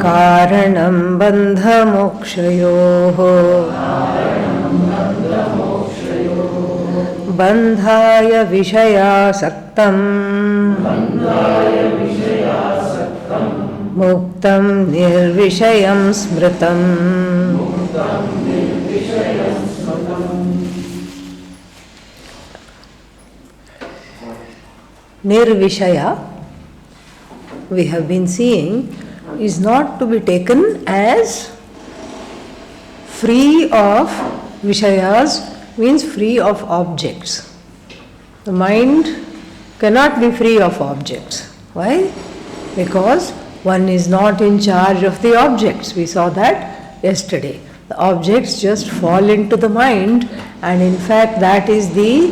कारणं बन्धमोक्षयोः बन्धाय विषयासक्तं मुक्तं निर्विषयं स्मृतम्. Nirvishaya, we have been seeing, is not to be taken as free of Vishayas, means free of objects. The mind cannot be free of objects. Why? Because one is not in charge of the objects. We saw that yesterday. The objects just fall into the mind, and in fact that is the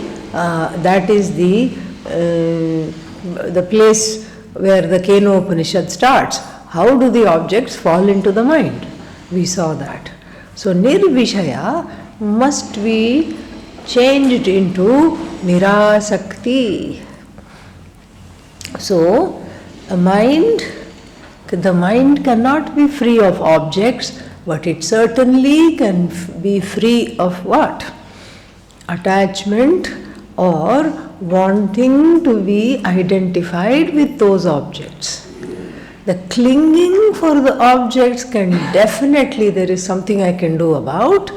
place where the Keno Upanishad starts. How do the objects fall into the mind? We saw that. So Nirvishaya must be changed into Nirasakti. So the mind cannot be free of objects, but it certainly can be free of what? Attachment or wanting to be identified with those objects. The clinging for the objects can definitely, there is something I can do about,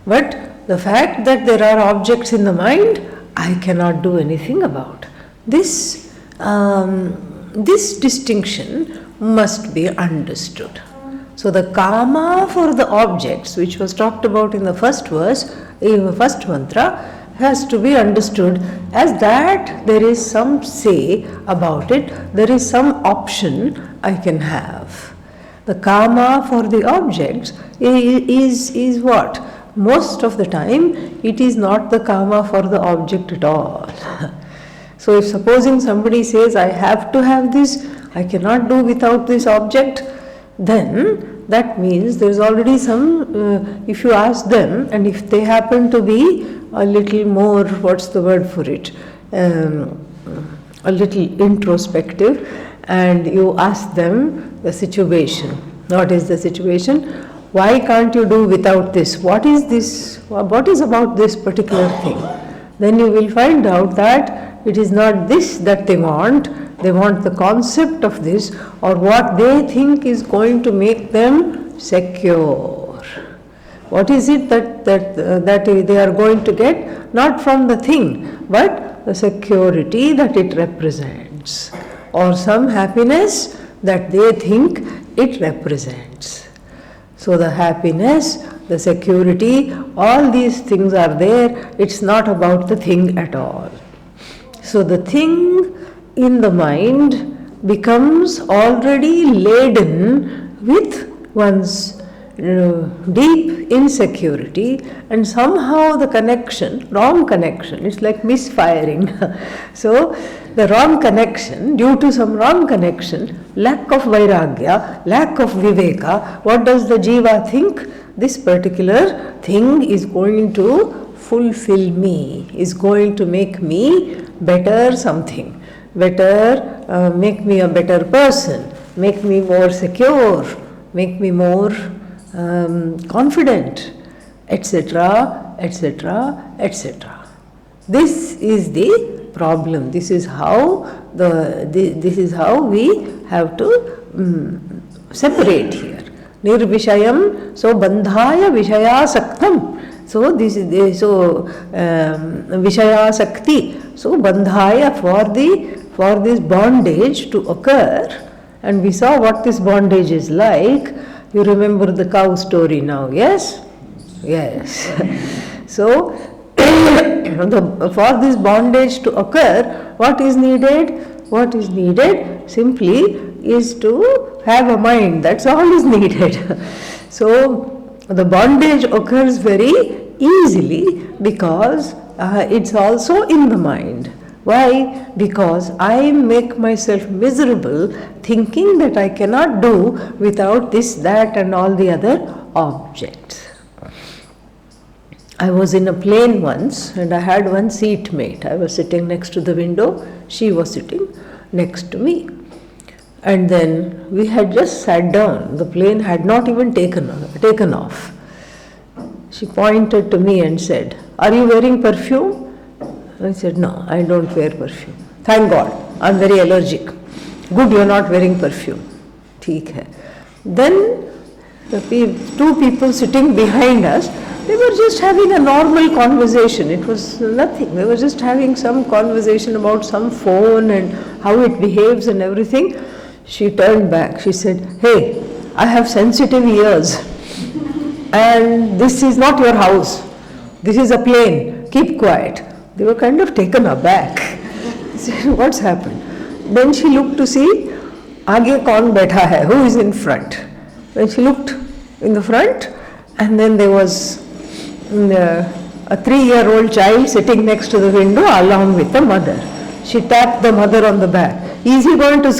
but the fact that there are objects in the mind, I cannot do anything about. This distinction must be understood. So the kama for the objects, which was talked about in the first verse, in the first mantra, has to be understood as that there is some say about it, there is some option I can have. The kama for the objects is what? Most of the time it is not the kama for the object at all. So if supposing somebody says, I have to have this, I cannot do without this object, then that means there is already some, if you ask them, and if they happen to be a little more, what's the word for it, a little introspective, and you ask them the situation. What is the situation? Why can't you do without this? What is this? What is about this particular thing? Then you will find out that it is not this that they want the concept of this, or what they think is going to make them secure. What is it that they are going to get? Not from the thing, but the security that it represents, or some happiness that they think it represents. So the happiness, the security, all these things are there. It's not about the thing at all. So the thing in the mind becomes already laden with one's deep insecurity, and somehow the connection, wrong connection, it's like misfiring. So the wrong connection, due to some wrong connection, lack of vairagya, lack of viveka, what does the jiva think? This particular thing is going to fulfill me, is going to make me better something, better, make me a better person, make me more secure, make me more confident, etc., etc., etc. This is the problem. This is how we have to separate here. Nirvishayam, so bandhaya vishayasaktam. So this is vishayasakti. So bandhaya, for this bondage to occur, and we saw what this bondage is like. You remember the cow story now, yes? Yes. So for this bondage to occur, what is needed? What is needed simply is to have a mind. That's all is needed. So the bondage occurs very easily because it's also in the mind. Why? Because I make myself miserable thinking that I cannot do without this, that, and all the other objects. I was in a plane once and I had one seatmate. I was sitting next to the window, she was sitting next to me. And then we had just sat down. The plane had not even taken off. She pointed to me and said, "Are you wearing perfume?" I said, "No, I don't wear perfume." "Thank God, I'm very allergic." "Good, you're not wearing perfume." "Theek hai." Then the two people sitting behind us, they were just having a normal conversation. It was nothing. They were just having some conversation about some phone and how it behaves and everything. She turned back. She said, "Hey, I have sensitive ears. And this is not your house. This is a plane. Keep quiet." They were kind of taken aback. I said, "What's happened?" Then she looked to see, "Aage kaun baitha hai? Who is in front?" When she looked in the front, and then there was a 3-year-old child sitting next to the window along with the mother. She tapped the mother on the back. "Is he going to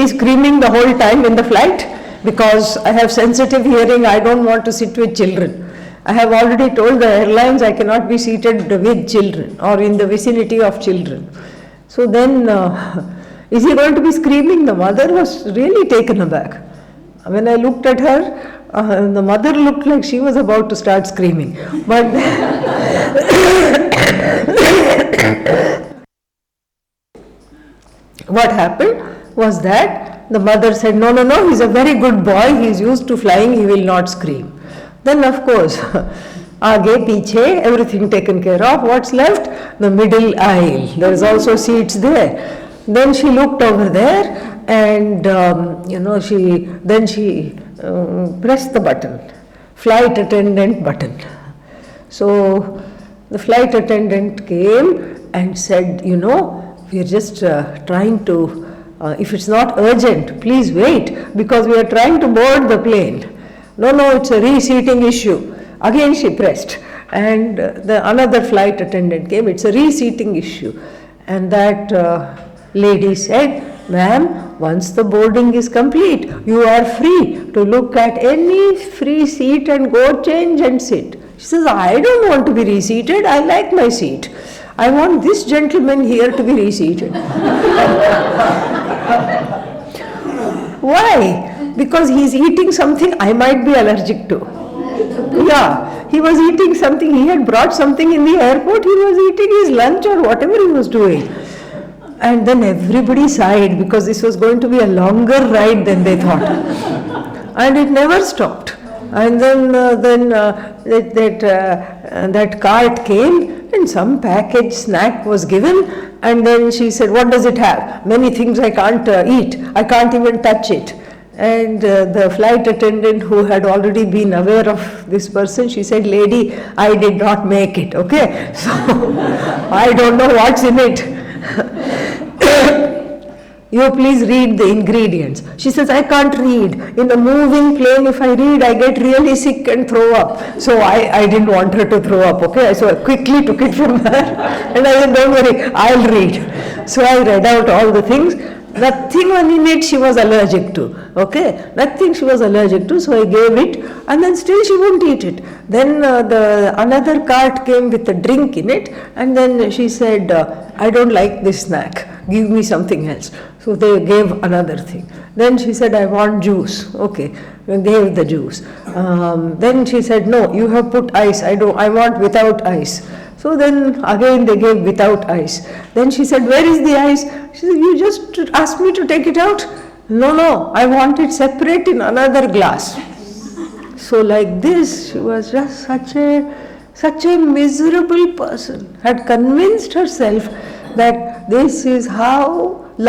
be screaming the whole time in the flight? Because I have sensitive hearing, I don't want to sit with children. I have already told the airlines I cannot be seated with children or in the vicinity of children." So then, is he going to be screaming? The mother was really taken aback. When I looked at her, the mother looked like she was about to start screaming. But what happened was that the mother said, "No, no, no, he's a very good boy, he's used to flying, he will not scream." Then of course, aage, piche, everything taken care of. What's left? The middle aisle. There is also seats there. Then she looked over there and she pressed the button, flight attendant button. So the flight attendant came and said, "We are just trying to, if it's not urgent, please wait, because we are trying to board the plane." "No, no, it's a reseating issue." Again she pressed, and another flight attendant came. "It's a reseating issue." And that lady said, "Ma'am, once the boarding is complete, you are free to look at any free seat and go change and sit." She says, "I don't want to be reseated, I like my seat. I want this gentleman here to be reseated." "Why?" "Because he's eating something I might be allergic to." Yeah, he was eating something, he had brought something in the airport, he was eating his lunch or whatever he was doing. And then everybody sighed, because this was going to be a longer ride than they thought. And it never stopped. And then that cart came and some packaged snack was given, and then she said, "What does it have?" "Many things I can't eat, I can't even touch it." And the flight attendant, who had already been aware of this person, she said, "Lady, I did not make it, okay? So I don't know what's in it. You please read the ingredients." She says, "I can't read. In a moving plane, if I read, I get really sick and throw up." So I didn't want her to throw up, okay? So I quickly took it from her and I said, "Don't worry, I'll read." So I read out all the things. Nothing in it she was allergic to, okay? Nothing she was allergic to, so I gave it, and then still she wouldn't eat it. Then another cart came with a drink in it, and then she said, "I don't like this snack, give me something else." So they gave another thing. Then she said, "I want juice." Okay, we gave the juice. Then she said, "No, you have put ice, I want without ice." So then again they gave without ice. Then she said, "Where is the ice?" She said, "You just asked me to take it out." No, I want it separate in another glass." So like this, she was just such a miserable person, had convinced herself that this is how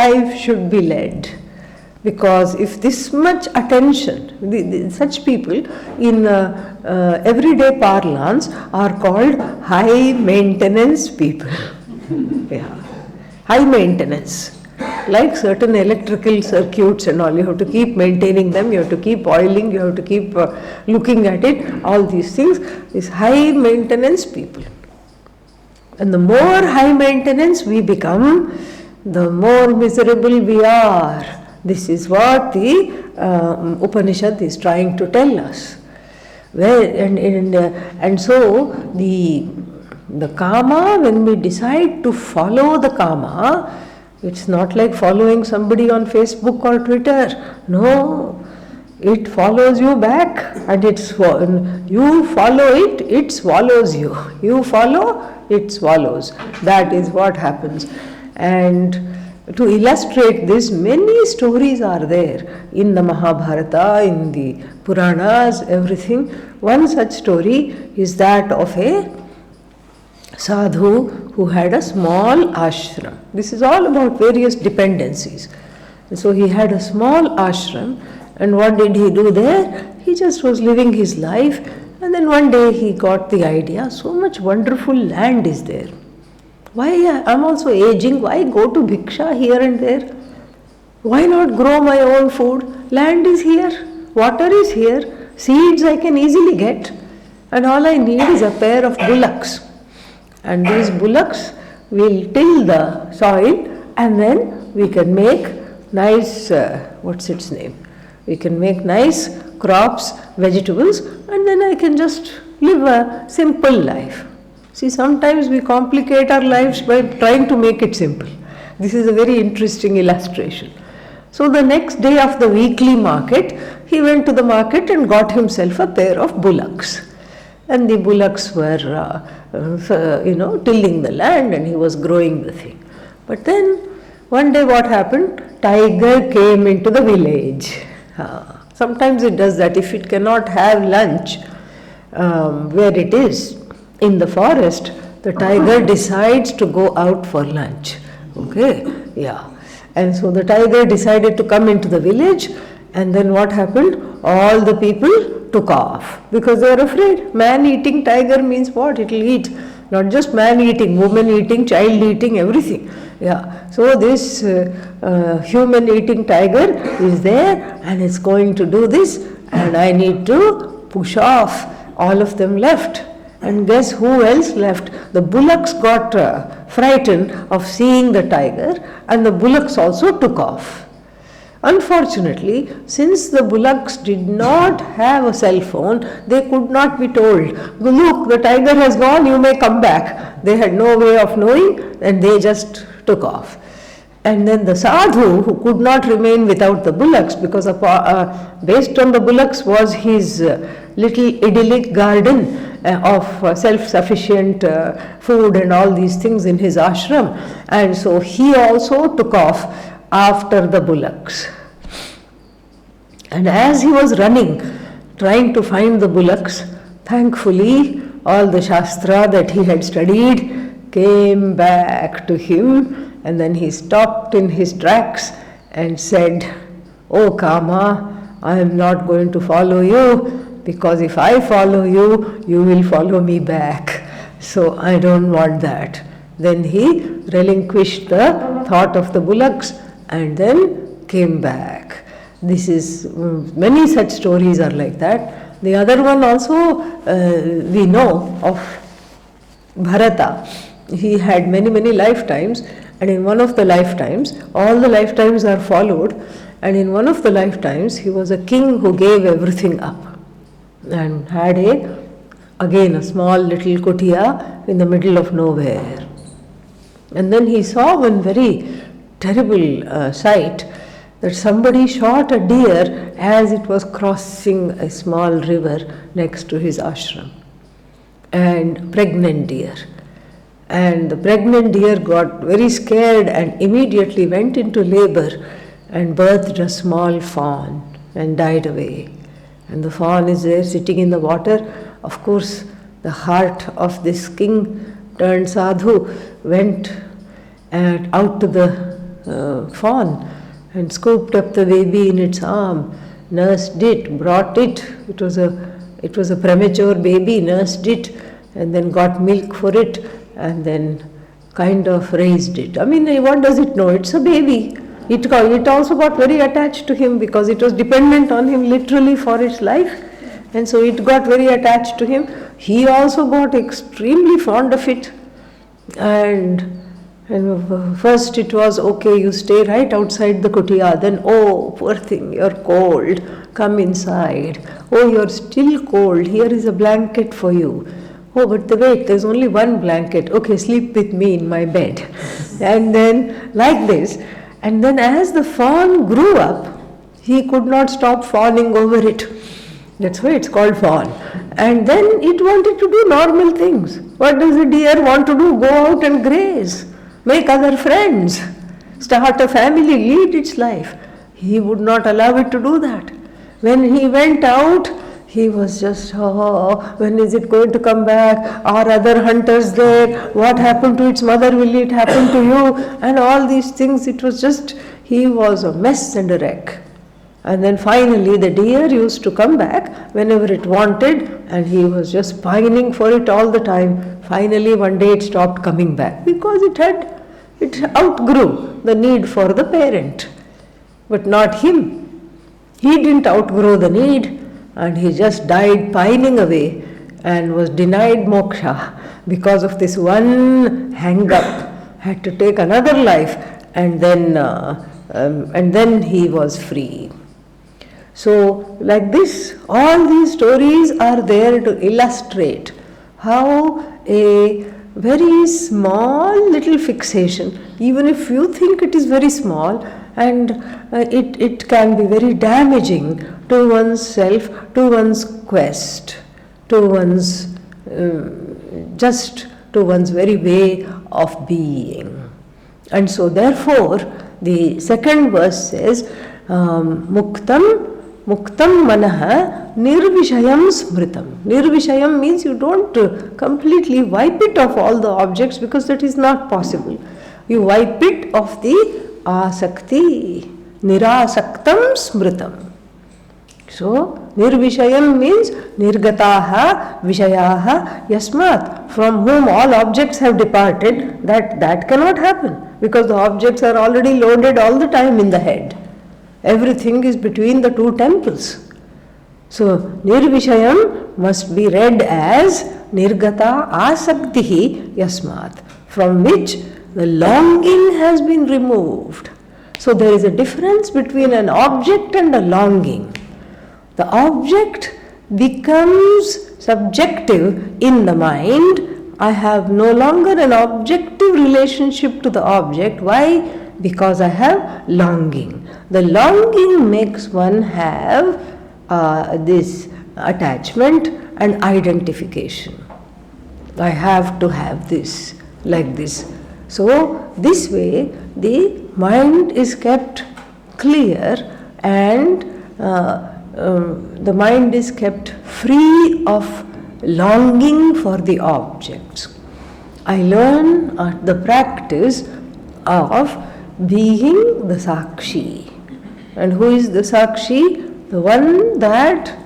life should be led. Because if this much attention, such people in everyday parlance are called high maintenance people. Yeah. High maintenance. Like certain electrical circuits and all, you have to keep maintaining them, you have to keep oiling, you have to keep looking at it, all these things is high maintenance people. And the more high maintenance we become, the more miserable we are. This is what the Upanishad is trying to tell us. And so the kama, when we decide to follow the kama, It's not like following somebody on Facebook or Twitter. No, it follows you back, and you follow it, it swallows you. You follow, it swallows. That is what happens. And to illustrate this, many stories are there in the Mahabharata, in the Puranas, everything. One such story is that of a sadhu who had a small ashram. This is all about various dependencies. So he had a small ashram, and what did he do there? He just was living his life, and then one day he got the idea, so much wonderful land is there. Why, I'm also aging, why go to bhiksha here and there? Why not grow my own food? Land is here, water is here, seeds I can easily get, and all I need is a pair of bullocks. And these bullocks will till the soil, and then we can make nice, we can make nice crops, vegetables, and then I can just live a simple life. See, sometimes we complicate our lives by trying to make it simple. This is a very interesting illustration. So the next day of the weekly market, he went to the market and got himself a pair of bullocks. And the bullocks were, tilling the land, and he was growing the thing. But then, one day what happened? Tiger came into the village. Sometimes it does that. If it cannot have lunch where it is, in the forest, the tiger decides to go out for lunch. Okay, yeah. And so the tiger decided to come into the village, and then what happened? All the people took off because they were afraid. Man-eating tiger means what? It will eat not just man-eating, woman-eating, child-eating, everything. Yeah. So this human-eating tiger is there, and it's going to do this, and I need to push off. All of them left. And guess who else left? The bullocks got frightened of seeing the tiger, and the bullocks also took off. Unfortunately, since the bullocks did not have a cell phone, they could not be told, look, the tiger has gone, you may come back. They had no way of knowing, and they just took off. And then the sadhu, who could not remain without the bullocks, because based on the bullocks was his little idyllic garden of self-sufficient food and all these things in his ashram, and so he also took off after the bullocks. And as he was running, trying to find the bullocks, thankfully all the shastra that he had studied came back to him, and then he stopped in his tracks and said, "Oh Kama, I am not going to follow you, because if I follow you, you will follow me back. So I don't want that." Then he relinquished the thought of the bullocks and then came back. This is, many such stories are like that. The other one also we know of Bharata. He had many, many lifetimes, and in one of the lifetimes, all the lifetimes are followed, and in one of the lifetimes he was a king who gave everything up and had again a small little kutia in the middle of nowhere. And then he saw one very terrible sight, that somebody shot a deer as it was crossing a small river next to his ashram, and pregnant deer. And the pregnant deer got very scared and immediately went into labor and birthed a small fawn and died away. And the fawn is there sitting in the water. Of course, the heart of this king turned sadhu went out to the fawn and scooped up the baby in its arm, nursed it, brought it. It was a premature baby, nursed it, and then got milk for it, and then kind of raised it. I mean, what does it know? It's a baby. It also got very attached to him because it was dependent on him literally for its life, and so it got very attached to him. He also got extremely fond of it, and first it was, okay, you stay right outside the kutia. Then, oh, poor thing, you're cold, come inside. Oh, you're still cold, here is a blanket for you. Oh, but wait, there's only one blanket. Okay, sleep with me in my bed. And then, like this. And then, as the fawn grew up, he could not stop fawning over it. That's why it's called fawn. And then it wanted to do normal things. What does a deer want to do? Go out and graze, make other friends, start a family, lead its life. He would not allow it to do that. When he went out, he was just, oh, when is it going to come back? Are other hunters there? What happened to its mother? Will it happen to you? And all these things, it was just, he was a mess and a wreck. And then finally the deer used to come back whenever it wanted, and he was just pining for it all the time. Finally one day it stopped coming back because it outgrew the need for the parent. But not him. He didn't outgrow the need, and he just died pining away and was denied moksha because of this one hang-up. Had to take another life, and then he was free. So, like this, all these stories are there to illustrate how a very small little fixation, even if you think it is very small, and it can be very damaging to one's self, to one's quest, to one's to one's very way of being. And so therefore the second verse says, muktam manaha nirvishayam smritam. Nirvishayam means you don't completely wipe it off all the objects, because that is not possible. You wipe it off the asakti, nirasaktam smritam. So, nirvishayam means nirgataha vishayaha yasmat, from whom all objects have departed. That cannot happen, because the objects are already loaded all the time in the head. Everything is between the two temples. So, nirvishayam must be read as nirgata asaktihi yasmat, from which the longing has been removed. So, there is a difference between an object and a longing. The object becomes subjective in the mind. I have no longer an objective relationship to the object. Why? Because I have longing. The longing makes one have this attachment and identification. I have to have this, like this. So, this way the mind is kept clear, and the mind is kept free of longing for the objects. I learn the practice of being the Sakshi. And who is the Sakshi? The one that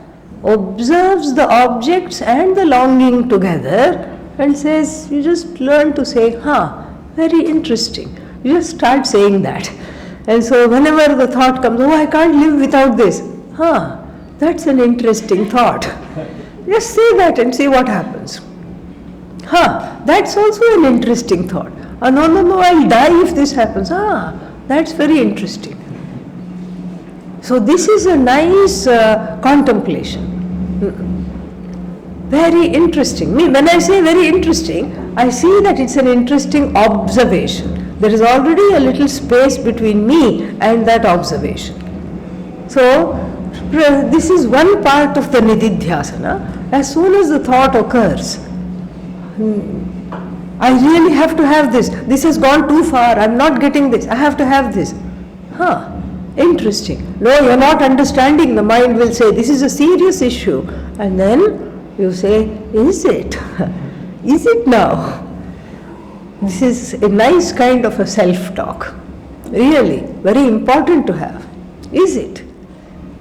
observes the objects and the longing together and says, you just learn to say, very interesting. You just start saying that. And so whenever the thought comes, I can't live without this. That's an interesting thought. Just say that and see what happens. That's also an interesting thought. No, I'll die if this happens. That's very interesting. So this is a nice contemplation. Very interesting. When I say very interesting, I see that it's an interesting observation. There is already a little space between me and that observation. So this is one part of the nididhyasana. As soon as the thought occurs, I really have to have this. This has gone too far. I'm not getting this. I have to have this. Interesting. No, you're not understanding. The mind will say, this is a serious issue. And then you say, is it? Is it now? This is a nice kind of a self-talk. Really, very important to have. Is it?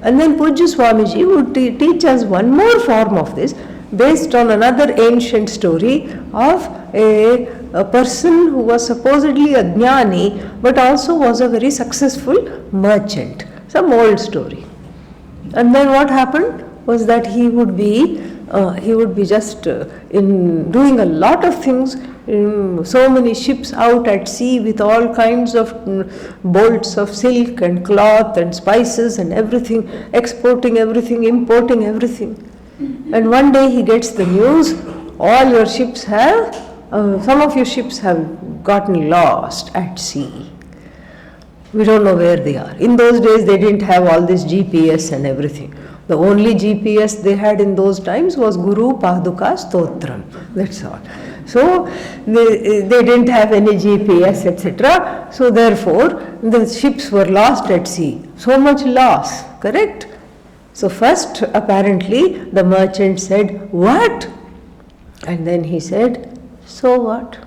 And then Pujya Swamiji would teach us one more form of this, based on another ancient story of a person who was supposedly a jnani, but also was a very successful merchant. Some old story. And then what happened was that he would be just in doing a lot of things, so many ships out at sea with all kinds of bolts of silk and cloth and spices and everything, exporting everything, importing everything. And one day he gets the news, all your ships have, some of your ships have gotten lost at sea. We don't know where they are. In those days, they didn't have all this GPS and everything. The only GPS they had in those times was Guru Paduka Stotram. That's all. So they didn't have any GPS, etc. So therefore, the ships were lost at sea. So much loss, correct? So first, apparently, the merchant said, "What?" And then he said, "So what?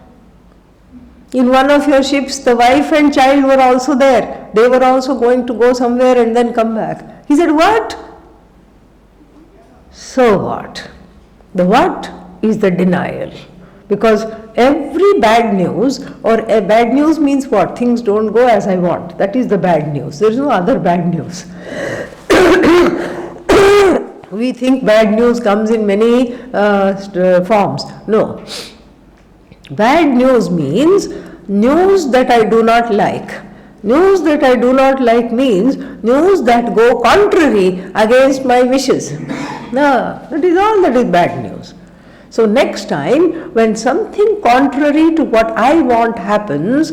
In one of your ships, the wife and child were also there. They were also going to go somewhere and then come back." He said, "What?" So what? The what is the denial. Because every bad news, or a bad news means what? Things don't go as I want. That is the bad news. There is no other bad news. We think bad news comes in many forms. No. Bad news means news that I do not like. News that I do not like means news that go contrary against my wishes. No, that is all that is bad news. So next time when something contrary to what I want happens,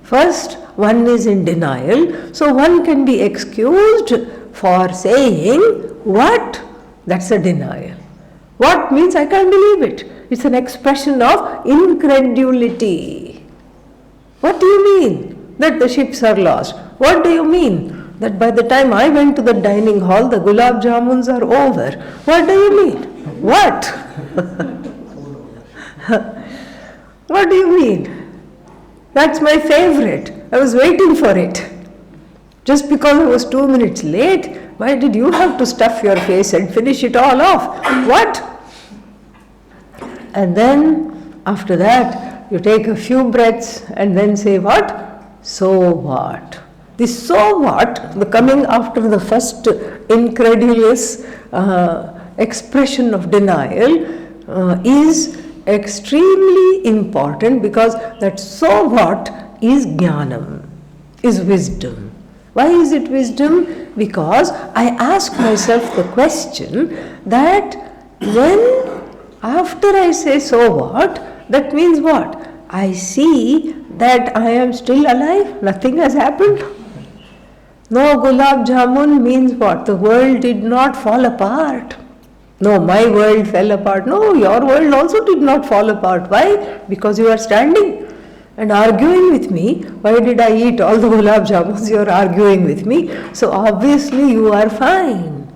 first one is in denial, so one can be excused for saying, "What?" That's a denial. What means I can't believe it. It's an expression of incredulity. What do you mean that the ships are lost? What do you mean that by the time I went to the dining hall, the gulab jamuns are over? What do you mean? What? What do you mean? That's my favorite. I was waiting for it. Just because I was 2 minutes late, why did you have to stuff your face and finish it all off? What? And then after that, you take a few breaths and then say what? So what? This so what, the coming after the first incredulous expression of denial is extremely important, because that so what is jnanam, is wisdom. Why is it wisdom? Because I ask myself the question that when after I say so what, that means what? I see that I am still alive, nothing has happened. No gulab jamun means what? The world did not fall apart. No, my world fell apart. No, your world also did not fall apart. Why? Because you are standing and arguing with me. Why did I eat all the gulab jamuns? You are arguing with me. So obviously you are fine.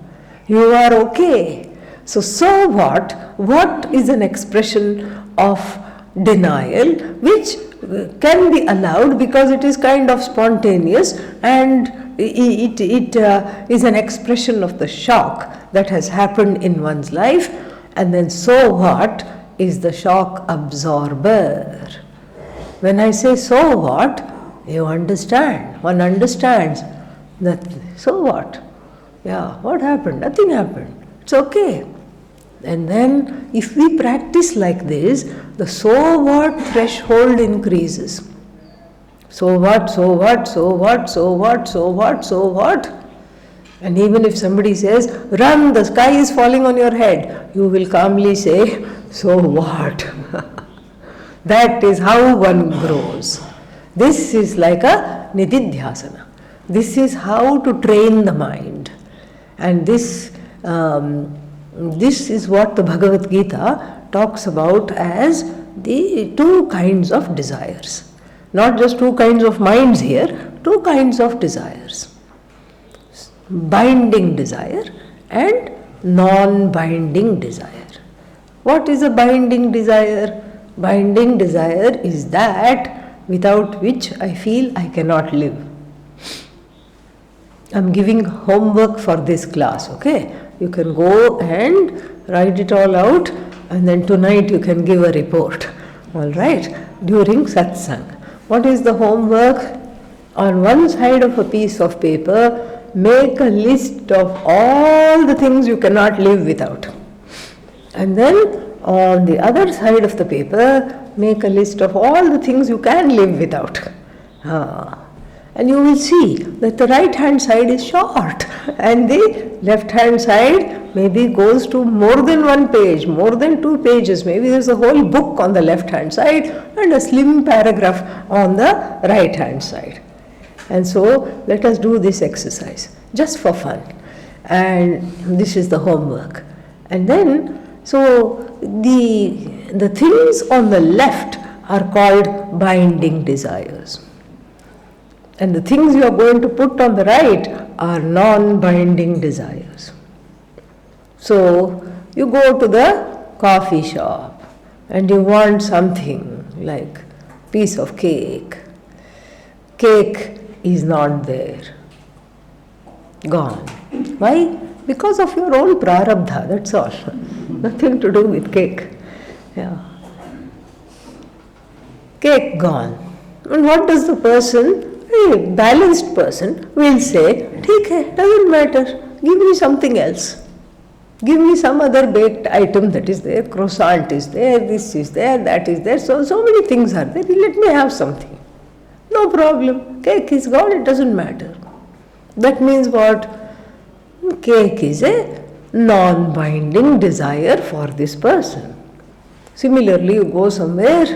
You are okay. So what? What is an expression of denial which can be allowed because it is kind of spontaneous, and it is an expression of the shock that has happened in one's life. And then so what is the shock absorber. When I say so what, you understand, one understands that so what? Yeah, what happened? Nothing happened. It's okay. And then if we practice like this, the so what threshold increases. So what, so what, so what, so what, so what, so what? And even if somebody says, "Run, the sky is falling on your head," you will calmly say, "So what?" That is how one grows. This is like a nididhyasana. This is how to train the mind. And this is what the Bhagavad Gita talks about as the two kinds of desires. Not just two kinds of minds here, two kinds of desires. Binding desire and non-binding desire. What is a binding desire? Binding desire is that without which I feel I cannot live. I am giving homework for this class, okay? You can go and write it all out, and then tonight you can give a report, all right, during satsang. What is the homework? On one side of a piece of paper, make a list of all the things you cannot live without. And then on the other side of the paper, make a list of all the things you can live without. and you will see that the right hand side is short and the left hand side maybe goes to more than one page, more than 2 pages. Maybe there's a whole book on the left hand side and a slim paragraph on the right hand side. And so let us do this exercise just for fun. And this is the homework. And then, so the things on the left are called binding desires. And the things you are going to put on the right are non-binding desires. So you go to the coffee shop and you want something like piece of cake. Cake is not there. Gone. Why? Because of your own prarabdha, that's all. Nothing to do with cake. Yeah. Cake gone. And what does the person, a balanced person, will say, "Theek hai, doesn't matter, give me something else. Give me some other baked item that is there, croissant is there, this is there, that is there, so many things are there, let me have something. No problem, cake is gone, it doesn't matter." That means what? Cake is a non-binding desire for this person. Similarly, you go somewhere,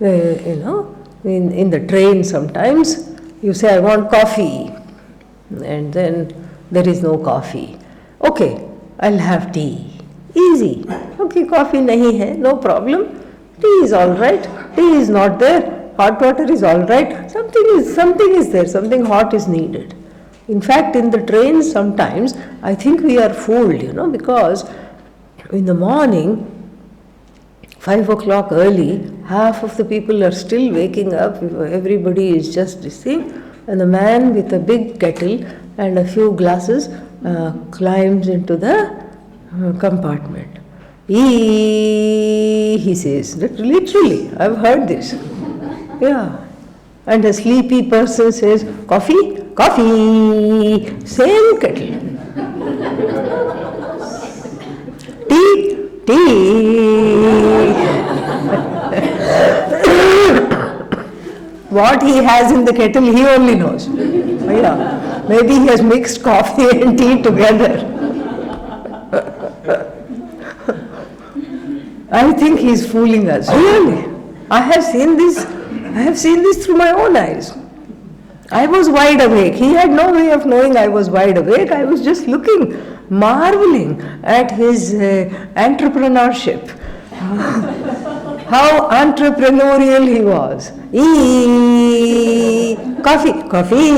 in the train sometimes, you say, "I want coffee," and then there is no coffee. "Okay, I'll have tea." Easy. "Okay, coffee nahi hai, no problem. Tea is all right. Tea is not there. Hot water is all right. Something is there. Something hot is needed." In fact, in the trains sometimes, I think we are fooled, because in the morning, 5 o'clock early, half of the people are still waking up, everybody is just this thing, and the man with a big kettle and a few glasses climbs into the compartment. He says, literally, I've heard this. Yeah. And a sleepy person says, "Coffee? Coffee." Same kettle. "Tea? Tea." What he has in the kettle, he only knows. Yeah. Maybe he has mixed coffee and tea together. I think he is fooling us. Really. I have seen this through my own eyes. I was wide awake. He had no way of knowing I was wide awake. I was just looking, marveling at his entrepreneurship. How entrepreneurial he was. Coffee, coffee,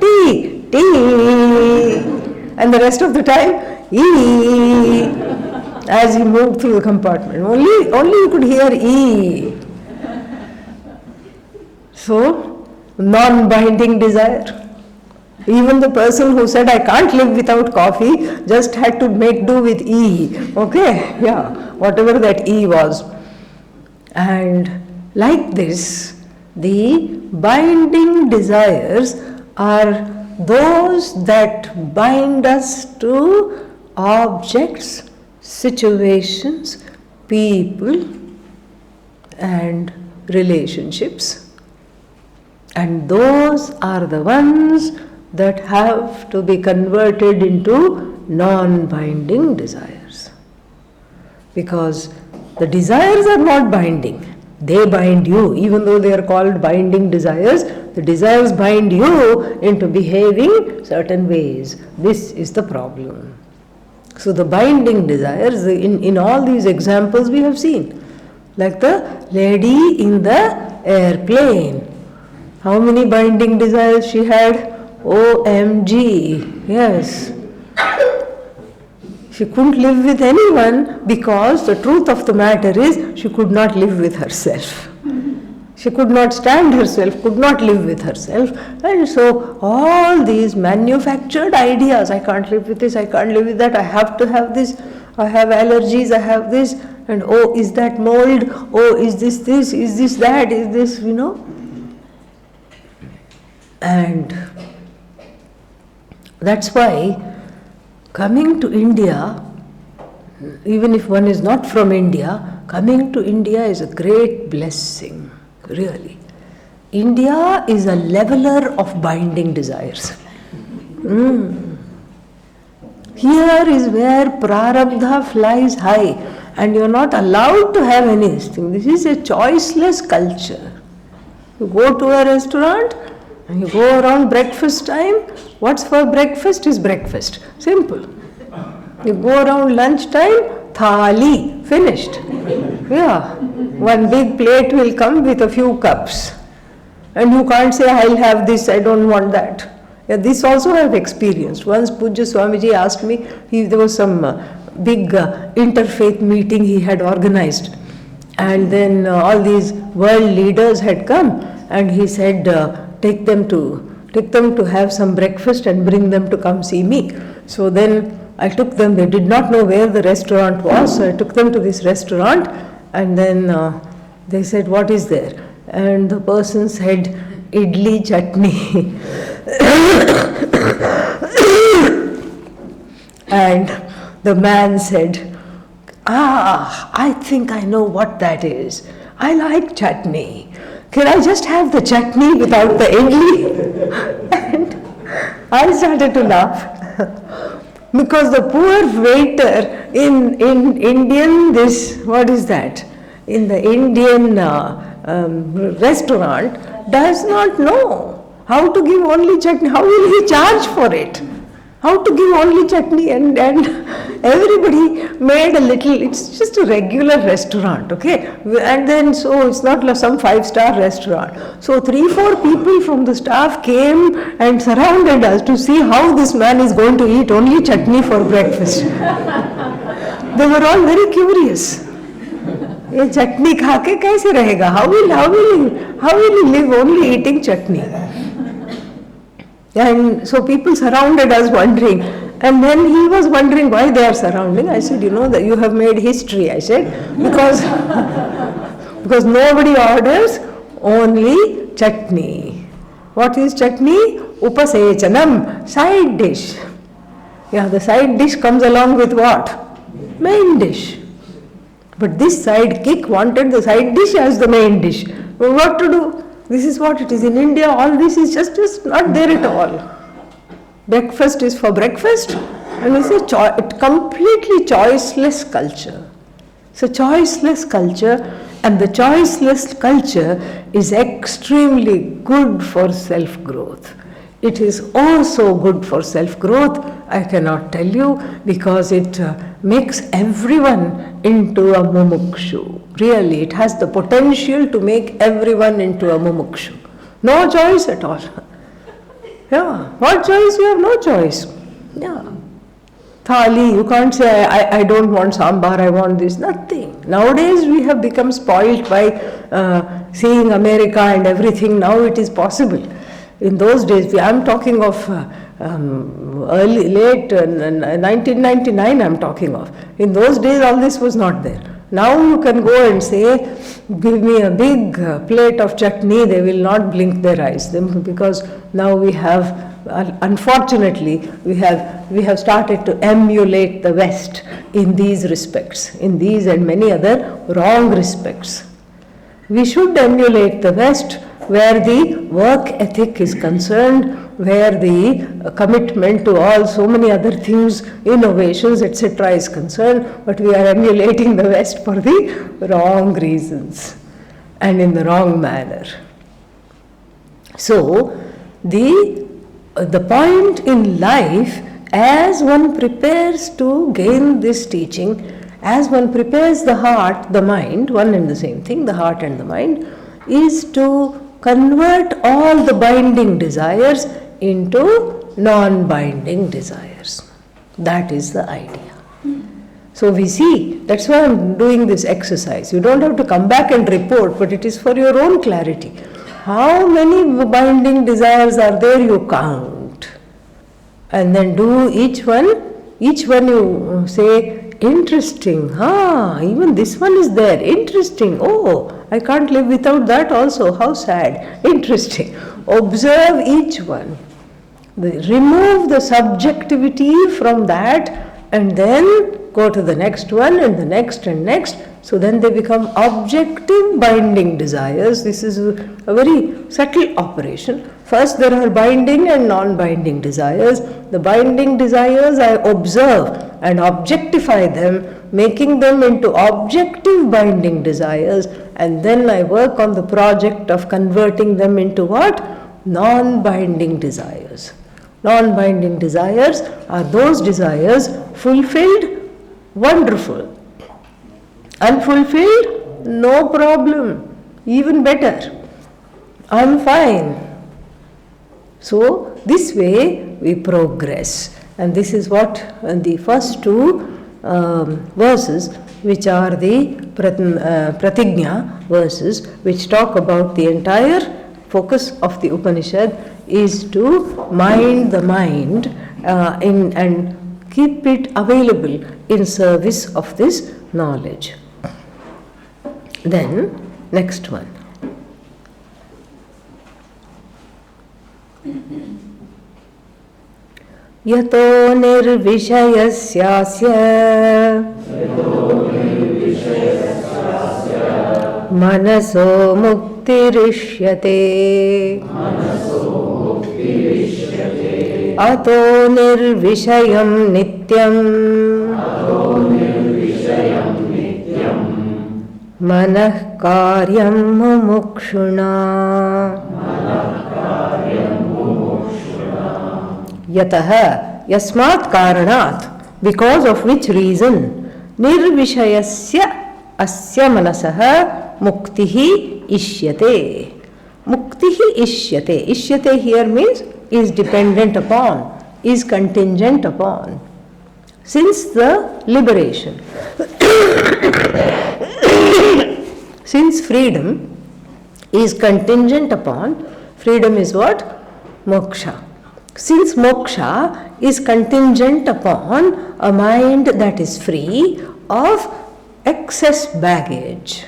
tea, tea. And the rest of the time, as he moved through the compartment. Only you could hear E. So, non-binding desire. Even the person who said, "I can't live without coffee," just had to make do with E. Okay? Yeah, whatever that E was. And like this, the binding desires are those that bind us to objects, situations, people, and relationships. And those are the ones that have to be converted into non-binding desires. Because the desires are not binding. They bind you. Even though they are called binding desires, the desires bind you into behaving certain ways. This is the problem. So the binding desires, in all these examples we have seen, like the lady in the airplane. How many binding desires she had? OMG, yes. She couldn't live with anyone because the truth of the matter is she could not live with herself. She could not stand herself, could not live with herself. And so all these manufactured ideas, I can't live with this, I can't live with that, I have to have this, I have allergies, I have this, and oh, is that mold, oh, is this, is this that, is this, And that's why coming to India, even if one is not from India, coming to India is a great blessing, really. India is a leveler of binding desires. Here is where prarabdha flies high, and you are not allowed to have anything. This is a choiceless culture. You go to a restaurant and you go around breakfast time. What's for breakfast is breakfast. Simple. You go around lunch time, thali, finished. Yeah. One big plate will come with a few cups. And you can't say, I'll have this, I don't want that. Yeah, this also I have experienced. Once Pujya Swamiji asked me, there was some big interfaith meeting he had organized. And then all these world leaders had come, and he said, take them to have some breakfast and bring them to come see me. So then I took them, they did not know where the restaurant was, so I took them to this restaurant, and then they said, what is there? And the person said, idli chutney. And the man said, I think I know what that is. I like chutney. Can I just have the chutney without the idli? And I started to laugh. Because the poor waiter in Indian, what is that? In the Indian restaurant does not know how to give only chutney. How will he charge for it? How to give only chutney? And everybody made a little, it's just a regular restaurant, okay? And then so it's not like some 5-star restaurant. So 3-4 people from the staff came and surrounded us to see how this man is going to eat only chutney for breakfast. They were all very curious. ये चटनी खा के कैसे रहेगा? How will he live only eating chutney? And so people surrounded us wondering, and then he was wondering why they are surrounding. I said, that you have made history. I said, because nobody orders only chutney. What is chutney? Upasechanam, side dish. Yeah, the side dish comes along with what? Main dish. But this sidekick wanted the side dish as the main dish. Well, what to do? This is what it is. In India, all this is just not there at all. Breakfast is for breakfast, and it's a completely choiceless culture. It's a choiceless culture, and the choiceless culture is extremely good for self-growth. It is also good for self-growth, I cannot tell you, because it makes everyone into a mumukshu. Really, it has the potential to make everyone into a mumukshu. No choice at all. Yeah, what choice? You have no choice. Yeah. Thali, you can't say, I don't want sambar, I want this, nothing. Nowadays we have become spoilt by seeing America and everything. Now it is possible. In those days, I am talking of late 1999 I am talking of. In those days all this was not there. Now you can go and say, give me a big plate of chutney, they will not blink their eyes. Because now we have, unfortunately, we have started to emulate the West in these respects, in these and many other wrong respects. We should emulate the West where the work ethic is concerned, where the commitment to all so many other things, innovations, etc. is concerned, but we are emulating the West for the wrong reasons and in the wrong manner. So, the point in life, as one prepares to gain this teaching, as one prepares the heart, the mind, one and the same thing, the heart and the mind, is to convert all the binding desires into non-binding desires. That is the idea. So we see, that's why I am doing this exercise. You don't have to come back and report, but it is for your own clarity. How many binding desires are there? You count. And then do each one you say, interesting, even this one is there, interesting, oh, I can't live without that also, how sad, interesting. Observe each one. Remove the subjectivity from that and then go to the next one and the next and next. So then they become objective binding desires. This is a very subtle operation. First there are binding and non-binding desires. The binding desires I observe and objectify them, making them into objective binding desires, and then I work on the project of converting them into what? Non-binding desires. Non-binding desires are those desires fulfilled, wonderful. Unfulfilled, no problem, even better. I'm fine. So this way we progress, and this is what the first two verses, which are the Pratigna verses, which talk about the entire focus of the Upanishad is to mind the mind and keep it available in service of this knowledge. Then, next one. Yato nirvishayasya manaso muktirishyate ato nirvishayam nityam manah karyam mumukshuna. Yataha, yasmat karanat, because of which reason, nirvishayasya asya manasaha muktihi ishyate. Muktihi ishyate. Ishyate here means is dependent upon, is contingent upon. Since the liberation, since freedom is contingent upon, freedom is what? Moksha. Since moksha is contingent upon a mind that is free of excess baggage.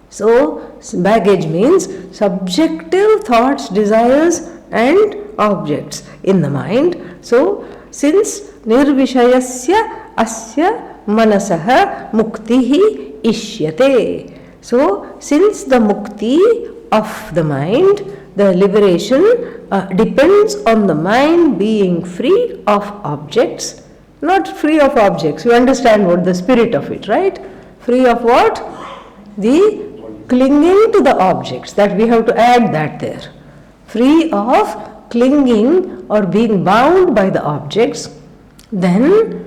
So, baggage means subjective thoughts, desires and objects in the mind. So, since nirvishayasya asya manasaha muktihi ishyate. So, since the mukti of the mind, the liberation depends on the mind being free of objects, not free of objects. You understand what the spirit of it, right? Free of what? The clinging to the objects, that we have to add that there. Free of clinging or being bound by the objects. Then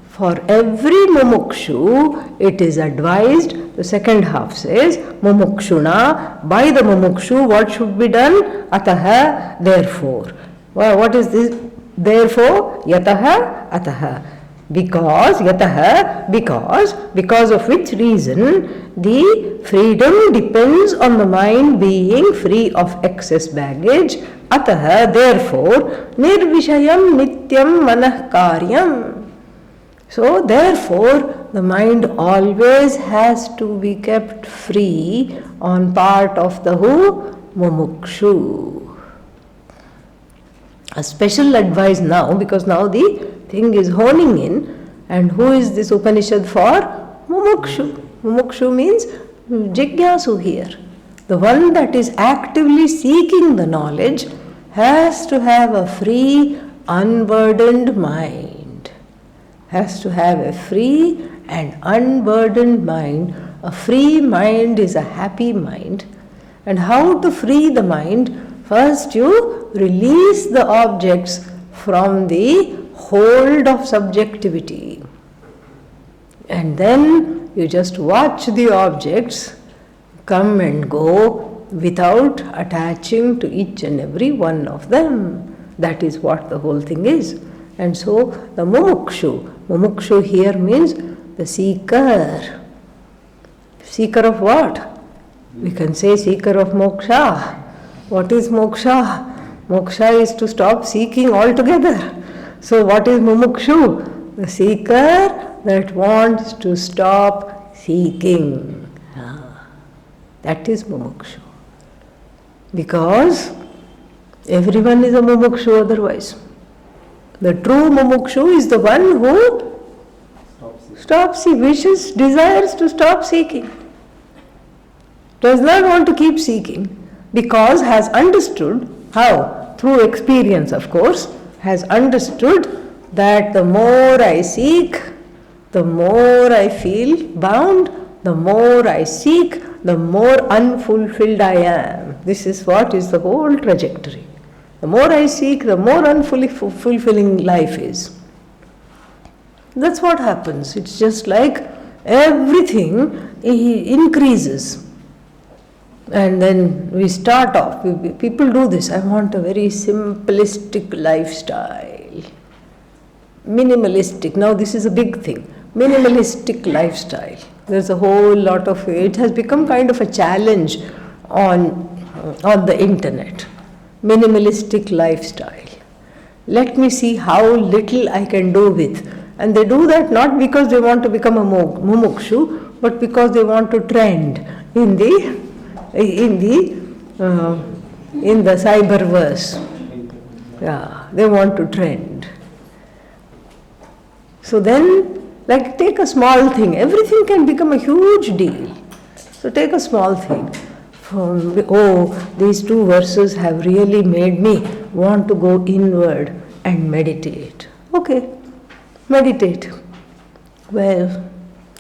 for every mumukshu, it is advised, the second half says, mumukshuna, by the mumukshu, what should be done? Ataha, therefore. Well, what is this? Therefore, yataha, ataha. Because, yataha, because of which reason, the freedom depends on the mind being free of excess baggage. Ataha, therefore, nirvishayam nityam manah karyam. So, therefore, the mind always has to be kept free on part of the who? Mumukshu. A special advice now, because now the thing is honing in, and who is this Upanishad for? Mumukshu. Mumukshu means jigyasu here. The one that is actively seeking the knowledge has to have a free, unburdened mind. Has to have a free and unburdened mind. A free mind is a happy mind. And how to free the mind? First you release the objects from the hold of subjectivity. And then you just watch the objects come and go without attaching to each and every one of them. That is what the whole thing is. And so the mumukshu here means the seeker. Seeker of what? We can say seeker of moksha. What is moksha? Moksha is to stop seeking altogether. So what is mumukshu? The seeker that wants to stop seeking. That is mumukshu. Because everyone is a mumukshu otherwise. The true mumukshu is the one who stops, he wishes, desires to stop seeking. Does not want to keep seeking because has understood how, through experience of course, has understood that the more I seek, the more I feel bound, the more I seek, the more unfulfilled I am. This is what is the whole trajectory. The more I seek, the more unfulfilling life is. That's what happens. It's just like everything increases. And then we start off, people do this, I want a very simplistic lifestyle. Minimalistic, now this is a big thing. Minimalistic lifestyle. There's a whole lot of, it has become kind of a challenge on the internet. Minimalistic lifestyle. Let me see how little I can do with. And they do that not because they want to become a mumukshu, but because they want to trend in the cyberverse. Yeah, they want to trend. So then, like take a small thing, everything can become a huge deal. So take a small thing. These two verses have really made me want to go inward and meditate. Okay, meditate. Well,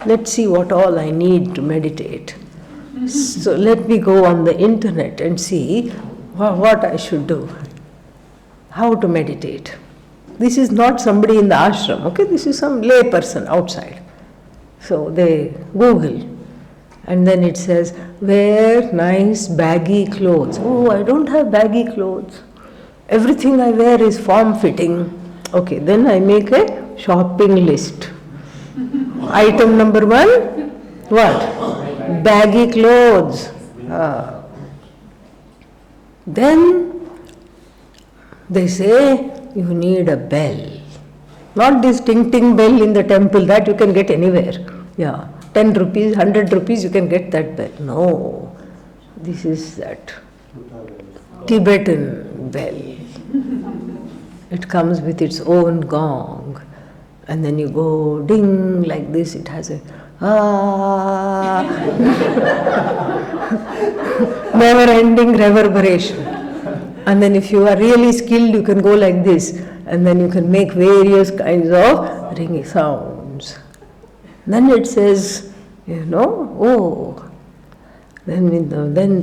let's see what all I need to meditate. So let me go on the internet and see what I should do. How to meditate. This is not somebody in the ashram, okay? This is some lay person outside. So they Google. And then it says, wear nice baggy clothes. Oh, I don't have baggy clothes. Everything I wear is form-fitting. Okay, then I make a shopping list. Item number 1, what? Baggy clothes. Then they say, you need a bell. Not this ting-ting bell in the temple, that you can get anywhere. Yeah. 10 rupees, 100 rupees, you can get that bell. No, this is that Tibetan bell. It comes with its own gong. And then you go ding like this, it has a never-ending reverberation. And then if you are really skilled, you can go like this. And then you can make various kinds of ringing sounds. Then it says, then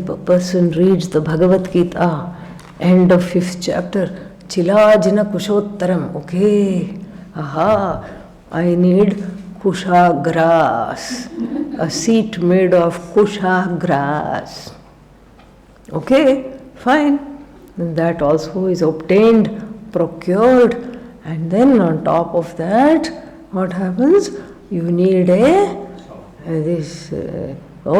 the person reads the Bhagavad Gita, end of 5th chapter, Chilajina Kushottaram, okay, I need kusha grass, a seat made of kusha grass. Okay, fine. And that also is obtained, procured, and then on top of that, what happens? You need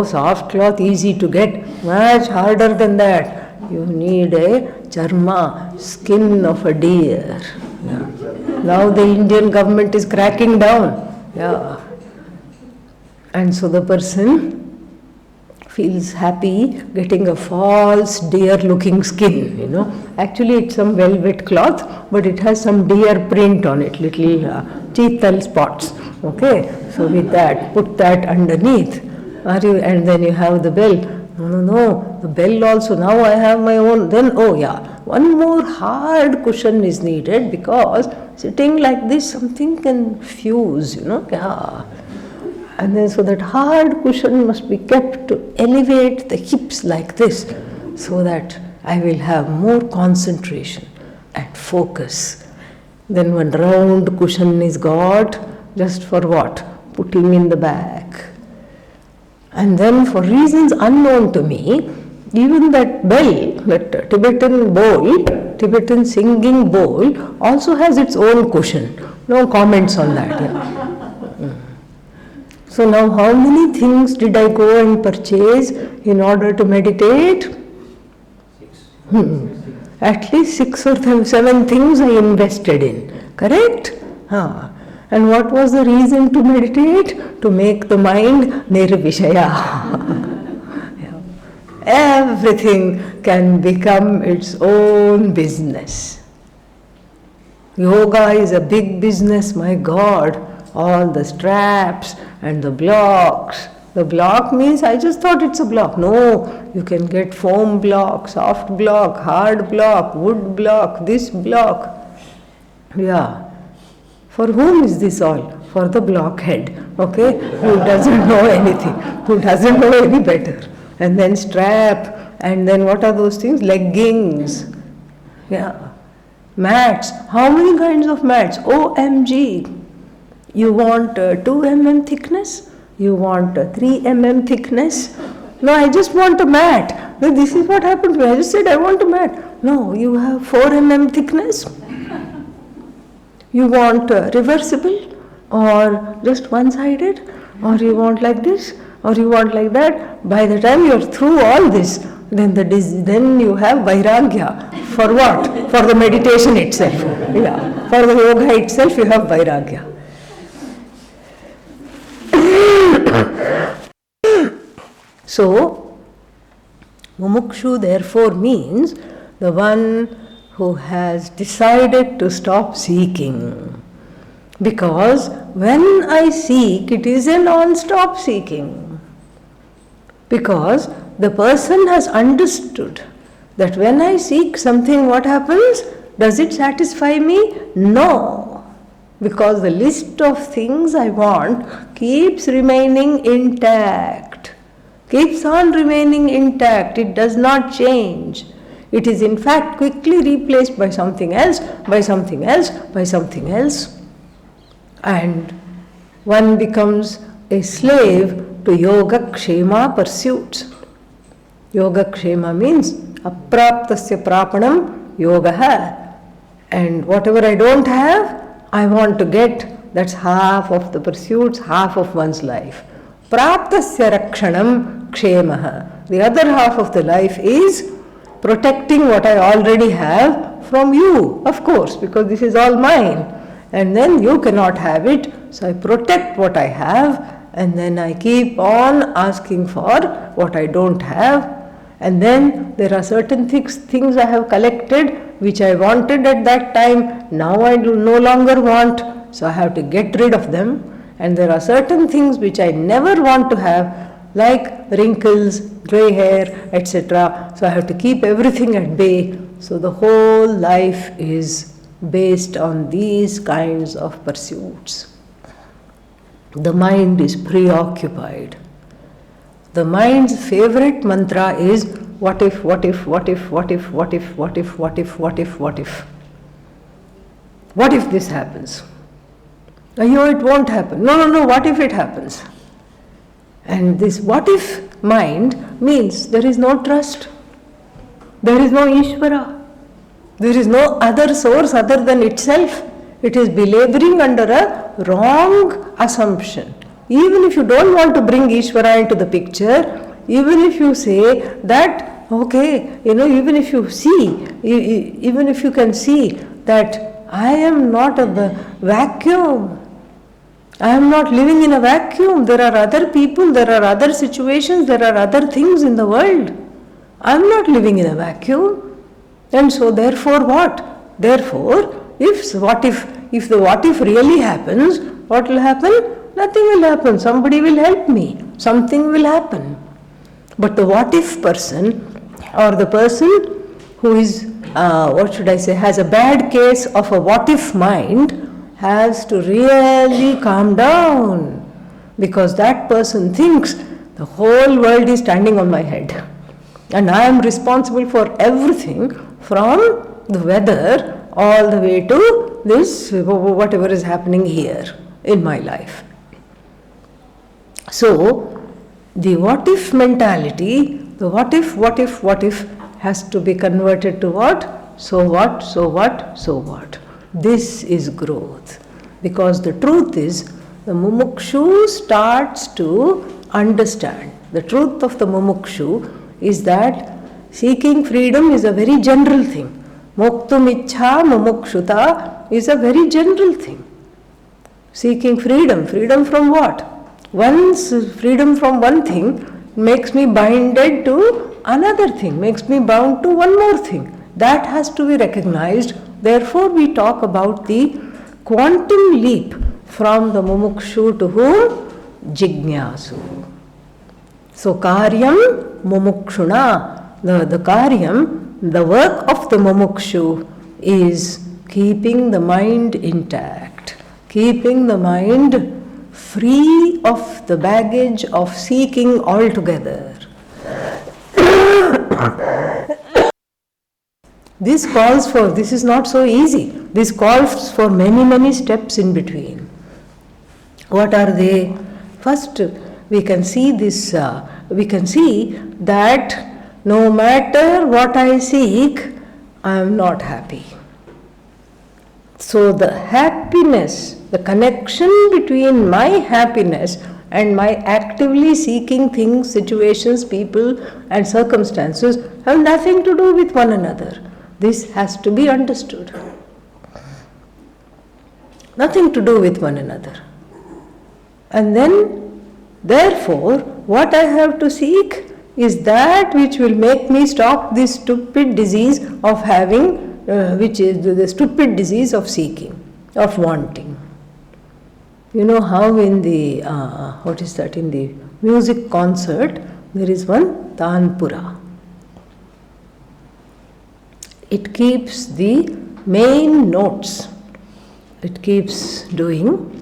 soft cloth, easy to get, much harder than that. You need a charma, skin of a deer. Yeah. Now the Indian government is cracking down. Yeah. And so the person feels happy getting a false deer-looking skin, Actually it's some velvet cloth, but it has some deer print on it, little cheetal spots. Okay, so with that, put that underneath. And then you have the bell. No, the bell also, now I have my own. Then, one more hard cushion is needed because sitting like this, something can fuse, Yeah. And then so that hard cushion must be kept to elevate the hips like this, so that I will have more concentration and focus. Then one round cushion is got, just for what? Putting in the back. And then for reasons unknown to me, even that bell, that Tibetan bowl, Tibetan singing bowl, also has its own cushion. No comments on that. Yeah. So now how many things did I go and purchase in order to meditate? At least 6 or 7 things I invested in. Correct? And what was the reason to meditate? To make the mind nirvishaya. Everything can become its own business. Yoga is a big business, my God. All the straps and the blocks. The block means I just thought it's a block. No, you can get foam block, soft block, hard block, wood block, this block. Yeah. For whom is this all? For the blockhead, okay? Who doesn't know anything, who doesn't know any better. And then strap, and then what are those things? Leggings. Yeah. Mats. How many kinds of mats? OMG. You want 2 mm thickness? You want 3 mm thickness? No, I just want a mat. No, this is what happened to me. I just said I want a mat. No, you have 4 mm thickness? You want reversible or just one-sided, or you want like this, or you want like that. By the time you're through all this, then you have vairagya. For what? For the meditation itself. Yeah. For the yoga itself, you have vairagya. So, mumukshu therefore means the one who has decided to stop seeking. Because when I seek, it is a non-stop seeking. Because the person has understood that when I seek something, what happens? Does it satisfy me? No. Because the list of things I want keeps remaining intact. Keeps on remaining intact. It does not change. It is in fact quickly replaced by something else, by something else, by something else. And one becomes a slave to yoga kshema pursuits. Yoga kshema means apraptasya prapanam yogaha. And whatever I don't have, I want to get. That's half of the pursuits, half of one's life. Praptasya rakshanam kshemaha. The other half of the life is protecting what I already have from you, of course, because this is all mine. And then you cannot have it, so I protect what I have, and then I keep on asking for what I don't have. And then there are certain things I have collected which I wanted at that time, now I do no longer want, so I have to get rid of them. And there are certain things which I never want to have, like wrinkles, grey hair, etc. So I have to keep everything at bay. So the whole life is based on these kinds of pursuits. The mind is preoccupied. The mind's favorite mantra is what if, what if, what if, what if, what if, what if, what if, what if, what if. What if this happens? Oh, it won't happen. No, what if it happens? And this what if mind means there is no trust. There is no Ishvara. There is no other source other than itself. It is belaboring under a wrong assumption. Even if you don't want to bring Ishvara into the picture, even if you say that, okay, even if you see, even if you can see that I am not a vacuum, I am not living in a vacuum, there are other people, there are other situations, there are other things in the world. I am not living in a vacuum. And so therefore what? Therefore, if the what if really happens, what will happen? Nothing will happen. Somebody will help me. Something will happen. But the what if person, or the person who is, has a bad case of a what if mind, has to really calm down. Because that person thinks the whole world is standing on my head. And I am responsible for everything from the weather all the way to this, whatever is happening here in my life. So, the what if mentality, the what if has to be converted to what? So what, so what, so what. This is growth. Because the truth is, the mumukshu starts to understand. The truth of the mumukshu is that seeking freedom is a very general thing. Moktum ichha mumukshuta is a very general thing. Seeking freedom. Freedom from what? Once freedom from one thing makes me binded to another thing, makes me bound to one more thing. That has to be recognized. Therefore, we talk about the quantum leap from the mumukshu to whom? Jignasu. So, karyam mumukshuna, the karyam, the work of the mumukshu is keeping the mind intact, keeping the mind free of the baggage of seeking altogether. This is not so easy. This calls for many steps in between. What are they? First, we can see that no matter what I seek, I am not happy. So the happiness, the connection between my happiness and my actively seeking things, situations, people and circumstances have nothing to do with one another. This has to be understood. Nothing to do with one another. And then, therefore, what I have to seek is that which will make me stop this stupid disease of having, which is the stupid disease of seeking, of wanting. You know how in the, in the music concert, there is one Tanpura. It keeps the main notes, it keeps doing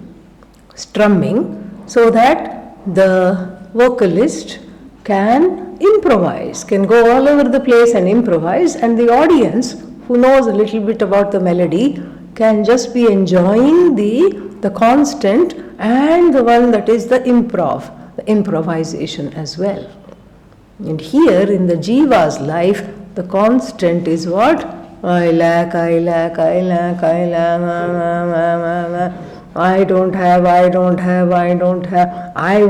strumming so that the vocalist can improvise, can go all over the place and improvise, and the audience who knows a little bit about the melody can just be enjoying the constant and the one that is the improvisation as well. And here in the Jiva's life, the constant is what? I lack, I don't have, I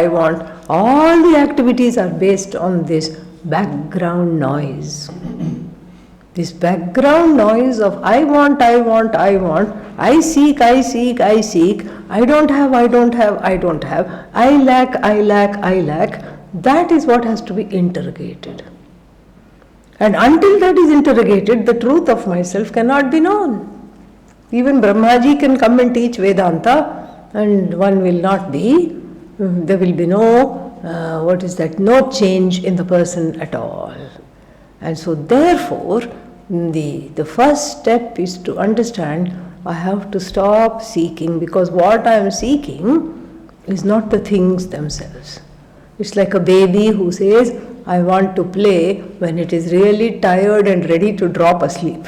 want. All the activities are based on this background noise. This background noise of I want, I seek, I don't have, I lack, that is what has to be interrogated. And until that is interrogated, the truth of myself cannot be known. Even Brahmaji can come and teach Vedanta, and one will not be, there will be no, no change in the person at all. And so therefore, the first step is to understand I have to stop seeking, because what I am seeking is not the things themselves. It's like a baby who says, I want to play when it is really tired and ready to drop asleep.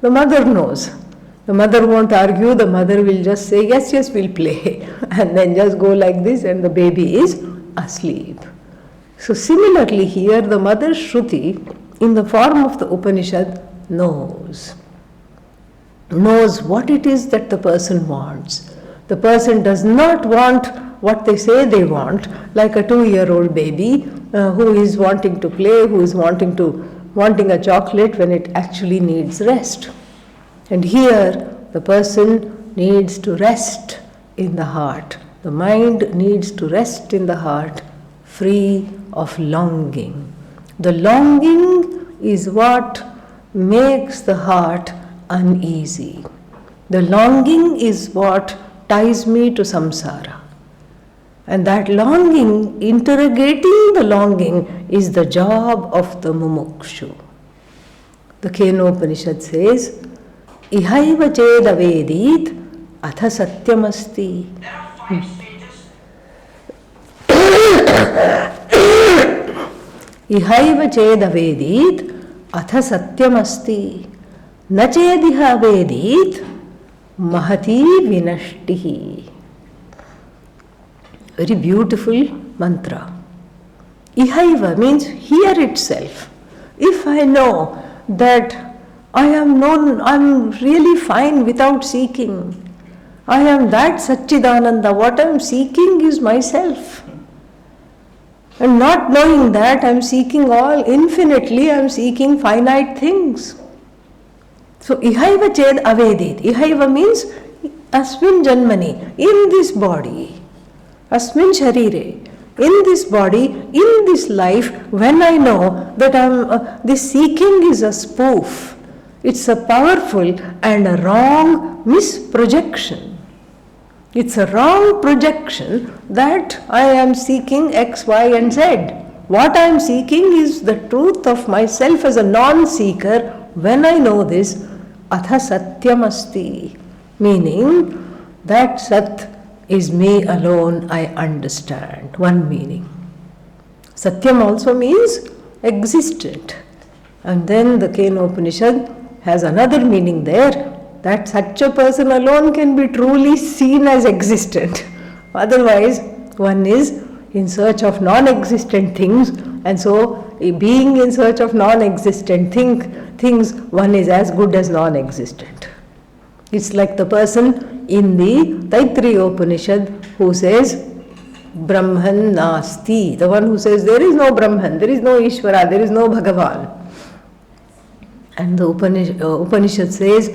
The mother knows. The mother won't argue, the mother will just say, yes, we'll play. And then just go like this and the baby is asleep. So similarly here, the mother Shruti, in the form of the Upanishad, knows what it is that the person wants. The person does not want what they say they want, like a 2-year-old baby who is wanting to play, who is wanting a chocolate when it actually needs rest. And here the person needs to rest in the heart. The mind needs to rest in the heart, free of longing. The longing is what makes the heart uneasy. The longing is what ties me to samsara. And that longing, interrogating the longing, is the job of the mumukshu. The Kenopanishad says, Ihaiva chedavedit atha satyamasti. Ihaiva chedavedit atha satyamasti. Na chediha vedit mahati vinashtihi. Very beautiful mantra. Ihaiva means here itself. If I know that I am really fine without seeking. I am that Satchidananda. What I am seeking is myself. And not knowing that I am seeking all infinitely, I am seeking finite things. So, ihaiva ched avedit. Ihaiva means asmin janmani, in this body, asmin sharire. in this body, in this life, when I know that this seeking is a spoof, it's a powerful and a wrong misprojection. It's a wrong projection that I am seeking X, Y, and Z. What I am seeking is the truth of myself as a non-seeker. When I know this, atha satyam asti, meaning that Sat is me alone, I understand. One meaning. Satyam also means existent. And then the Kena Upanishad has another meaning there, that such a person alone can be truly seen as existent. Otherwise, one is in search of non-existent things, and so being in search of non-existent things, one is as good as non-existent. It's like the person in the Taittiriya Upanishad who says, Brahman nasti, the one who says there is no Brahman, there is no Ishvara, there is no Bhagavan. And the Upanishad says,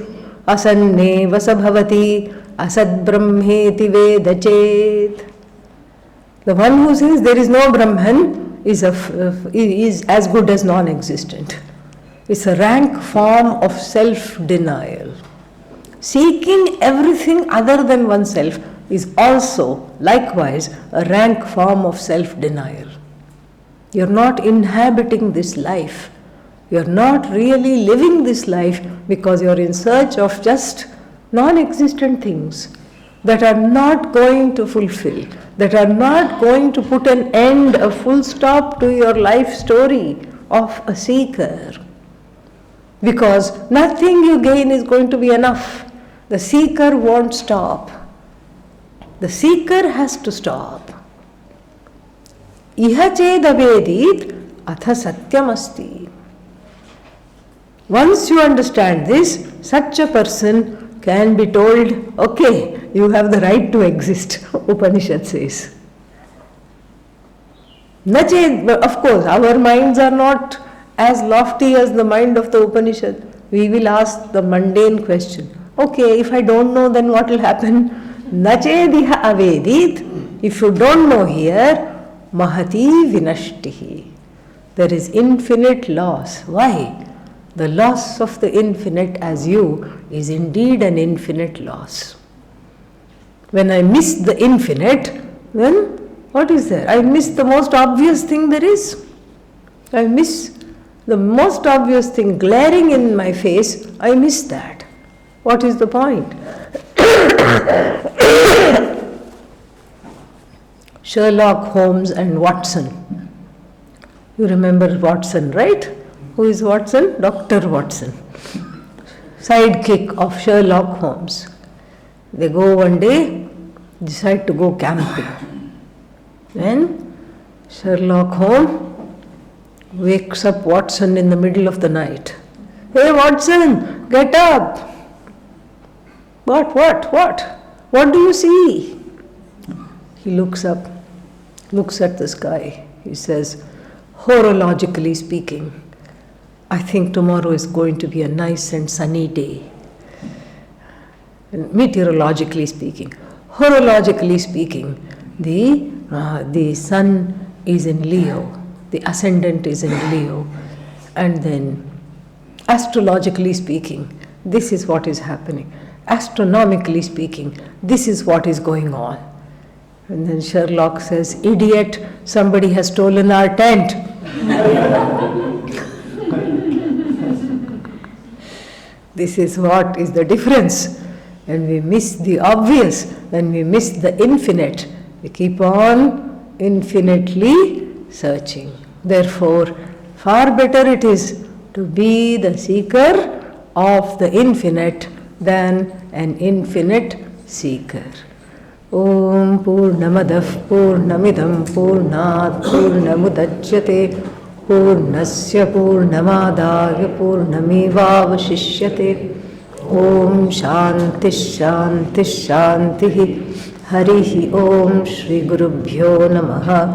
asanne vasabhavati asad brahmeti vedachet. The one who says there is no Brahman is as good as non-existent. It's a rank form of self-denial. Seeking everything other than oneself is also likewise a rank form of self-denial. You're not inhabiting this life. You're not really living this life because you're in search of just non-existent things that are not going to fulfill, that are not going to put an end, a full stop to your life story of a seeker. Because nothing you gain is going to be enough. The seeker won't stop. The seeker has to stop. Iha chedavedit atha satyam asti. Once you understand this, such a person can be told, okay, you have the right to exist, Upanishad says. Of course, our minds are not as lofty as the mind of the Upanishad. We will ask the mundane question, okay, if I don't know, then what will happen? Nachediha avedit, if you don't know here, mahati vinashtihi. There is infinite loss. Why? The loss of the infinite as you is indeed an infinite loss. When I miss the infinite, then what is there? I miss the most obvious thing there is. I miss the most obvious thing glaring in my face. I miss that. What is the point? Sherlock Holmes and Watson. You remember Watson, right? Who is Watson? Dr. Watson, sidekick of Sherlock Holmes. They go one day, decide to go camping. Then Sherlock Holmes wakes up Watson in the middle of the night. Hey Watson, get up! What? What do you see? He looks up, looks at the sky. He says, horologically speaking, I think tomorrow is going to be a nice and sunny day. And meteorologically speaking, horologically speaking, the sun is in Leo, the ascendant is in Leo, and then astrologically speaking, this is what is happening. Astronomically speaking, this is what is going on. And then Sherlock says, idiot, somebody has stolen our tent. This is what is the difference. When we miss the obvious, when we miss the infinite, we keep on infinitely searching. Therefore, far better it is to be the seeker of the infinite than an infinite seeker. Om Purnamadav Purnamidam Purnat Purnamudachyate Purnasya Purnamadaya Purnamevavashishyate. Om Shanti Shanti Shanti. Harihi Om Shri Gurubhyo Namaha.